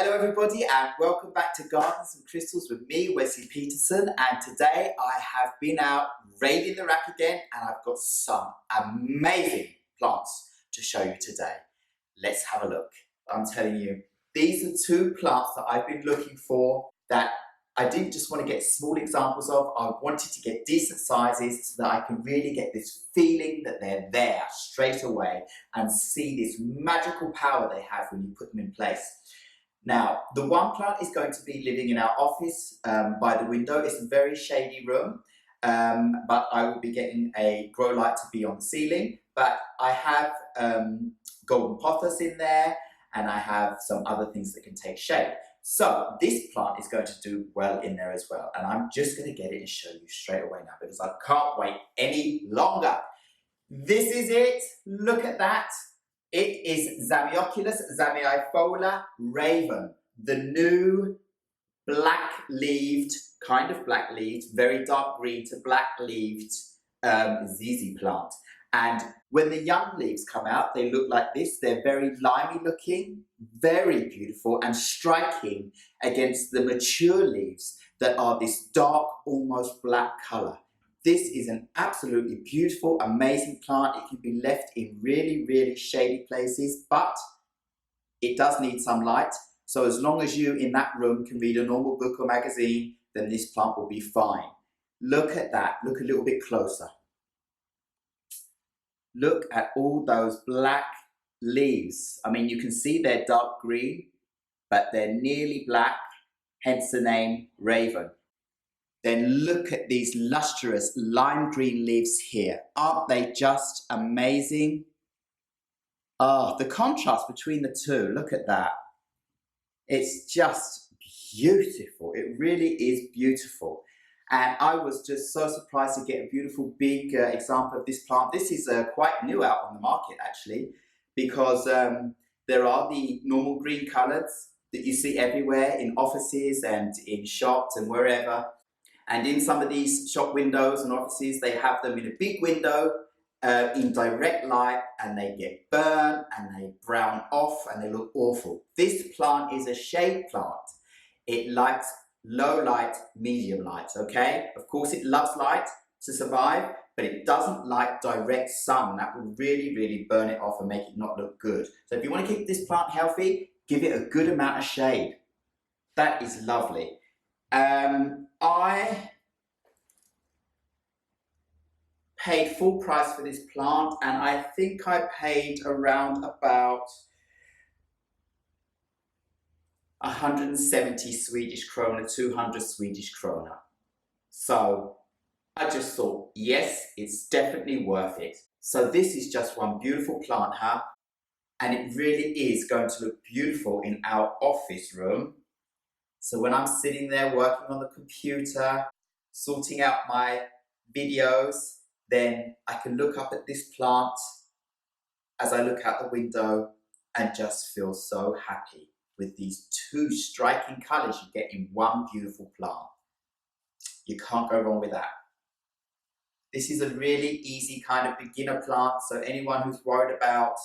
Hello everybody and welcome back to Gardens and Crystals with me, Wesley Peterson, and today I have been out raiding the rack again and I've got some amazing plants to show you today. Let's have a look. I'm telling you, these are two plants that I've been looking for that I didn't just want to get small examples of, I wanted to get decent sizes so that I can really get this feeling that they're there straight away and see this magical power they have when you put them in place. Now, the one plant is going to be living in our office by the window. It's a very shady room, but I will be getting a grow light to be on the ceiling. But I have golden pothos in there, and I have some other things that can take shade. So this plant is going to do well in there as well. And I'm just going to get it and show you straight away now because I can't wait any longer. This is it. Look at that. It is Zamioculcas zamiifolia raven, the new black-leaved, kind of black-leaved, very dark green to black-leaved ZZ plant. And when the young leaves come out, they look like this. They're very limey looking, very beautiful and striking against the mature leaves that are this dark, almost black color. This is an absolutely beautiful, amazing plant. It can be left in really, really shady places, but it does need some light. So as long as you in that room can read a normal book or magazine, then this plant will be fine. Look at that. Look a little bit closer. Look at all those black leaves. I mean, you can see they're dark green, but they're nearly black, hence the name Raven. Then look at these lustrous lime green leaves here. Aren't they just amazing? Oh, the contrast between the two, look at that. It's just beautiful. It really is beautiful. And I was just so surprised to get a beautiful big example of this plant. This is quite new out on the market actually, because there are the normal green colours that you see everywhere in offices and in shops and wherever. And in some of these shop windows and offices, they have them in a big window in direct light and they get burnt and they brown off and they look awful. This plant is a shade plant. It likes low light, medium light, okay? Of course, it loves light to survive, but it doesn't like direct sun. That will really, really burn it off and make it not look good. So if you want to keep this plant healthy, give it a good amount of shade. That is lovely. I paid full price for this plant and I think I paid around about 170 Swedish krona, 200 Swedish krona. So I just thought, yes, it's definitely worth it. So this is just one beautiful plant, huh? And it really is going to look beautiful in our office room. So when I'm sitting there working on the computer, sorting out my videos, then I can look up at this plant as I look out the window and just feel so happy with these two striking colours you get in one beautiful plant. You can't go wrong with that. This is a really easy kind of beginner plant, so anyone who's worried about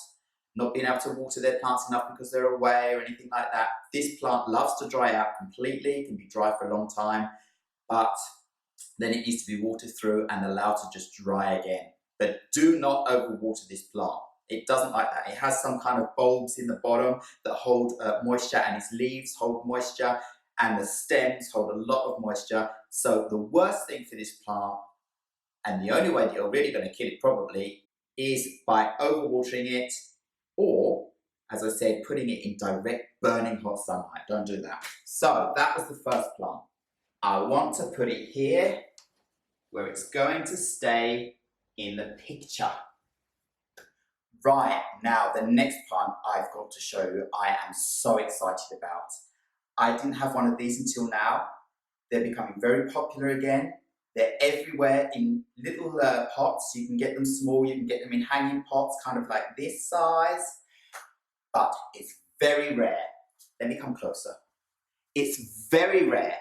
not being able to water their plants enough because they're away or anything like that, this plant loves to dry out completely. It can be dry for a long time, but then it needs to be watered through and allowed to just dry again. But do not overwater this plant. It doesn't like that. It has some kind of bulbs in the bottom that hold moisture, and its leaves hold moisture and the stems hold a lot of moisture. So the worst thing for this plant, and the only way that you're really going to kill it probably, is by overwatering it or, as I said, putting it in direct burning hot sunlight. Don't do that. So that was the first plant. I want to put it here where it's going to stay in the picture. Right, now the next plant I've got to show you, I am so excited about. I didn't have one of these until now. They're becoming very popular again. They're everywhere in little pots. You can get them small, you can get them in hanging pots, kind of like this size. But it's very rare. Let me come closer. It's very rare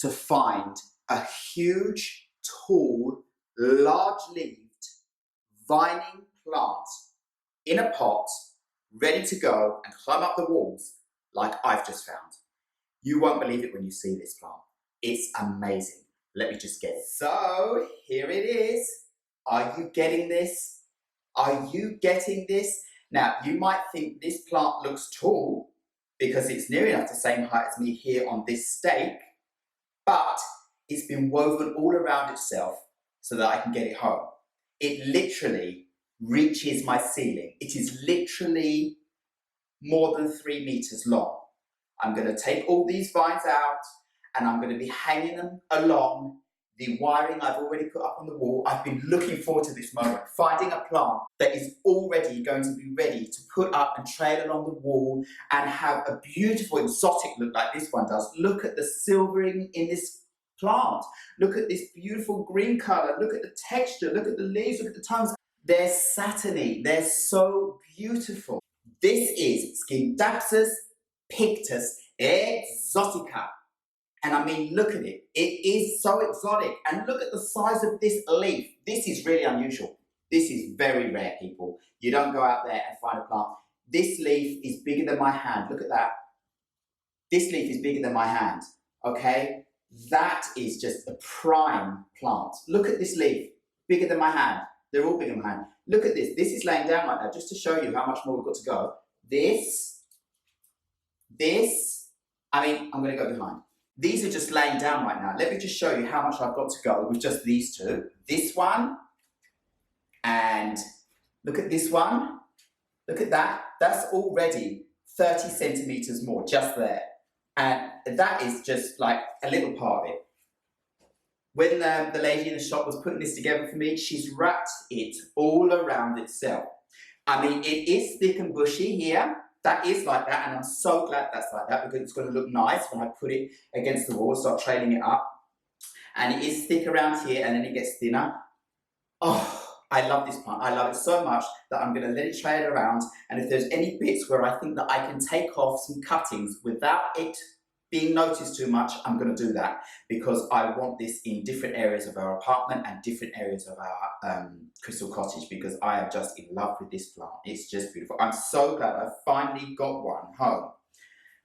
to find a huge, tall, large-leaved, vining plant in a pot, ready to go and climb up the walls like I've just found. You won't believe it when you see this plant. It's amazing. Let me just get it. So here it is. Are you getting this? Are you getting this? Now, you might think this plant looks tall because it's near enough the same height as me here on this stake, but it's been woven all around itself so that I can get it home. It literally reaches my ceiling. It is literally more than 3 meters long. I'm going to take all these vines out and I'm going to be hanging them along the wiring I've already put up on the wall. I've been looking forward to this moment, finding a plant that is already going to be ready to put up and trail along the wall and have a beautiful exotic look like this one does. Look at the silvering in this plant. Look at this beautiful green color. Look at the texture. Look at the leaves. Look at the tones. They're satiny. They're so beautiful. This is Scindapsus pictus Exotica. And I mean, look at it. It is so exotic. And look at the size of this leaf. This is really unusual. This is very rare, people. You don't go out there and find a plant. This leaf is bigger than my hand. Look at that. This leaf is bigger than my hand, okay? That is just a prime plant. Look at this leaf, bigger than my hand. They're all bigger than my hand. Look at this. This is laying down right now, just to show you how much more we've got to go. This, I mean, I'm going to go behind. These are just laying down right now. Let me just show you how much I've got to go with just these two. This one, and look at this one. Look at that. That's already 30 centimeters more just there. And that is just like a little part of it. When the lady in the shop was putting this together for me, she's wrapped it all around itself. I mean, it is thick and bushy here. That is like that, and I'm so glad that's like that because it's going to look nice when I put it against the wall, start trailing it up. And it is thick around here, and then it gets thinner. Oh, I love this plant. I love it so much that I'm going to let it trail around, and if there's any bits where I think that I can take off some cuttings without it being noticed too much, I'm going to do that because I want this in different areas of our apartment and different areas of our crystal cottage because I am just in love with this plant. It's just beautiful. I'm so glad I finally got one home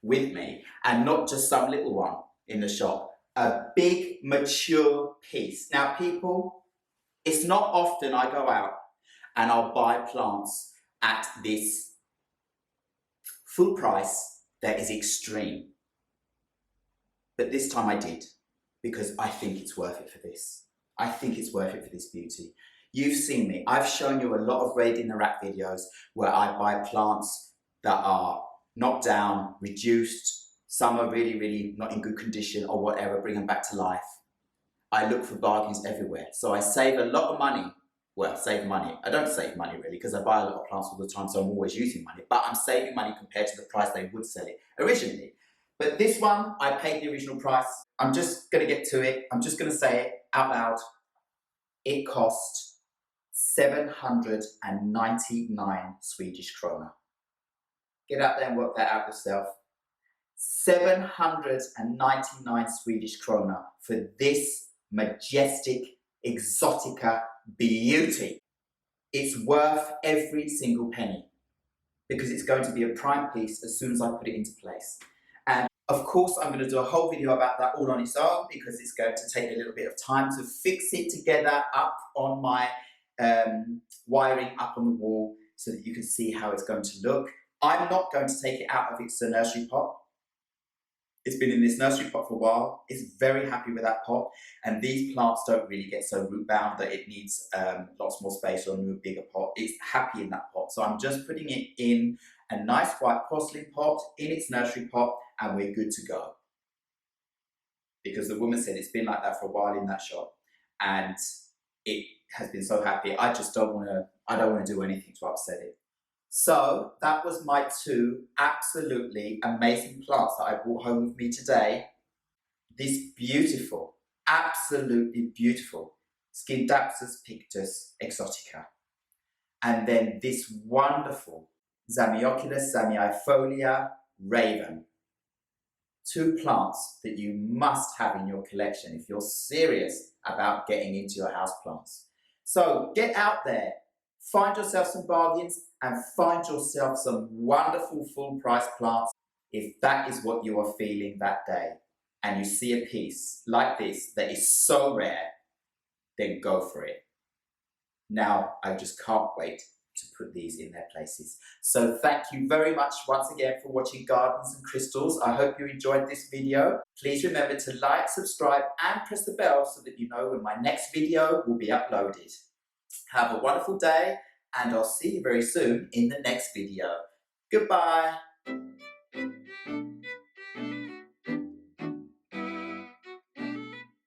with me and not just some little one in the shop. A big, mature piece. Now, people, it's not often I go out and I'll buy plants at this full price that is extreme. But this time I did, because I think it's worth it for this. I think it's worth it for this beauty. You've seen me. I've shown you a lot of raid in the rack videos where I buy plants that are knocked down, reduced, some are really, really not in good condition or whatever, bring them back to life. I look for bargains everywhere. So I save a lot of money. Well, save money. I don't save money really because I buy a lot of plants all the time, so I'm always using money, but I'm saving money compared to the price they would sell it originally. But this one, I paid the original price. I'm just going to get to it. I'm just going to say it out loud. It cost 799 Swedish krona. Get out there and work that out yourself. 799 Swedish krona for this majestic Exotica beauty. It's worth every single penny because it's going to be a prime piece as soon as I put it into place. And of course, I'm going to do a whole video about that all on its own because it's going to take a little bit of time to fix it together up on my wiring up on the wall so that you can see how it's going to look. I'm not going to take it out of its nursery pot. It's been in this nursery pot for a while. It's very happy with that pot. And these plants don't really get so root bound that it needs lots more space or a new bigger pot. It's happy in that pot. So I'm just putting it in a nice white porcelain pot in its nursery pot and we're good to go. Because the woman said it's been like that for a while in that shop and it has been so happy. I just don't want to do anything to upset it. So that was my two absolutely amazing plants that I brought home with me today. This beautiful, absolutely beautiful Scindapsus pictus exotica. And then this wonderful Zamioculcas zamiifolia raven. Two plants that you must have in your collection if you're serious about getting into your house plants. So get out there. Find yourself some bargains and find yourself some wonderful full price plants. If that is what you are feeling that day, and you see a piece like this that is so rare, then go for it. Now, I just can't wait to put these in their places. So thank you very much once again for watching Gardens and Crystals. I hope you enjoyed this video. Please remember to like, subscribe and press the bell so that you know when my next video will be uploaded. Have a wonderful day and I'll see you very soon in the next video. Goodbye.